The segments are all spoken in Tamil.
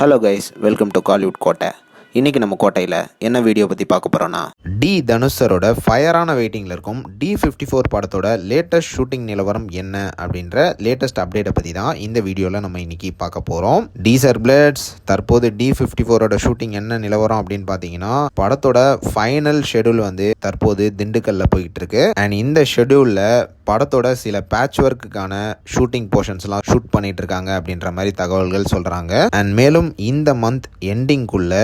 Hello guys, welcome to Kollywood கோட்டை. இன்றைக்கி நம்ம கோட்டையில் என்ன வீடியோ பற்றி பார்க்க போகிறோன்னா, டி தனுஷரோட ஃபயரான வெயிட்டிங்கில் இருக்கும் D54 படத்தோட லேட்டஸ்ட் ஷூட்டிங் நிலவரம் என்ன அப்படின்ற லேட்டஸ்ட் அப்டேட்டை பற்றி தான் இந்த வீடியோவில் நம்ம இன்றைக்கி பார்க்க போகிறோம். டீசர் பிளட்ஸ் தற்போது D54ஓட ஷூட்டிங் என்ன நிலவரம் அப்படின்னு பார்த்தீங்கன்னா, படத்தோட ஃபைனல் ஷெடியூல் வந்து தற்போது திண்டுக்கல்ல போயிட்டு இருக்கு. அண்ட் இந்த ஷெடியூலில் படத்தோட சில பேட்ச் ஒர்க்குக்கான ஷூட்டிங் போர்ஷன்ஸ்லாம் ஷூட் பண்ணிட்டு இருக்காங்க அப்படின்ற மாதிரி தகவல்கள் சொல்கிறாங்க. அண்ட் மேலும் இந்த மந்த் எண்டிங்குள்ள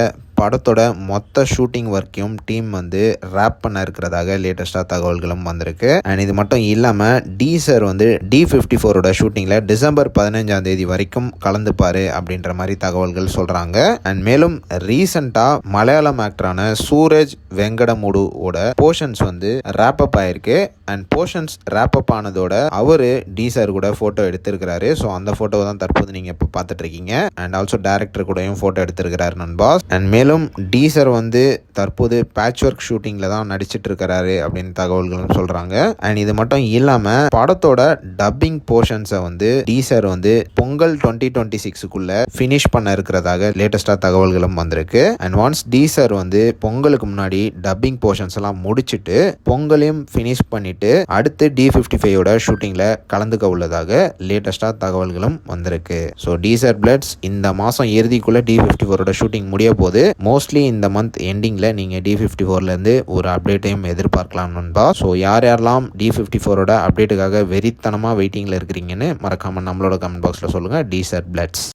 படத்தோட மொத்த ஷூட்டிங் ஒர்க்கையும் டீம் வந்து ரேப் பண்ண இருக்கிறதாக லேட்டஸ்டாக தகவல்களும் வந்திருக்கு. அண்ட் இது மட்டும் இல்லாமல் டீசர் வந்து D54ஓட ஷூட்டிங்கில் டிசம்பர் 15ஆம் தேதி வரைக்கும் கலந்துப்பாரு அப்படின்ற மாதிரி தகவல்கள் சொல்கிறாங்க. அண்ட் மேலும் ரீசெண்டாக மலையாளம் ஆக்டரான சூரஜ் வெங்கடமுடுவோட போர்ஷன்ஸ் வந்து ரேப் அப் ஆயிருக்கு. அண்ட் போர்ஷன்ஸ் ரேப் அப் ஆனதோட அவரு டீசர் கூட ஃபோட்டோ எடுத்திருக்கிறாரு. ஸோ அந்த ஃபோட்டோ தான் தற்போது நீங்கள் இப்போ பார்த்துட்டு இருக்கீங்க. அண்ட் ஆல்சோ டேரக்டர் கூடயும் ஃபோட்டோ எடுத்திருக்கிறாரு நண்பாஸ். அண்ட் மேலும் டீசர் வந்து தற்போது பேட்ச் ஒர்க் ஷூட்டிங்கில் தான் நடிச்சிட்டு இருக்கிறாரு அப்படின்னு தகவல்களும் சொல்கிறாங்க. அண்ட் இது மட்டும் இல்லாமல் படத்தோட டப்பிங் போர்ஷன்ஸை வந்து டீசர் வந்து பொங்கல் 2026க்குள்ள ஃபினிஷ் பண்ண இருக்கிறதாக லேட்டஸ்டாக தகவல்களும் வந்திருக்கு. அண்ட் ஒன்ஸ் டீசர் வந்து பொங்கலுக்கு முன்னாடி டப்பிங் போர்ஷன்ஸ் எல்லாம் முடிச்சுட்டு பொங்கலையும் ஃபினிஷ் பண்ணிட்டு அடுத்து D55ஓட ஷூட்டிங்கில் கலந்துக்க உள்ளதாக லேட்டஸ்டாக தகவல்களும் வந்திருக்கு. ஸோ டீசர் பிளட்ஸ் இந்த மாதம் இறுதிக்குள்ளே D54ஓட ஷூட்டிங் முடிய போது மோஸ்ட்லி இந்த மந்த் எண்டிங்கில் நீங்கள் D54லேருந்து ஒரு அப்டேட்டையும் எதிர்பார்க்கலாம் நண்பா. ஸோ யாரெல்லாம் D54ஓட அப்டேட்டுக்காக வெறித்தனமாக வெயிட்டிங்கில் இருக்கிறீங்கன்னு மறக்காமல் நம்மளோட கமெண்ட் பாக்ஸில் சொல்லுங்கள். டீசர் பிளட்ஸ்.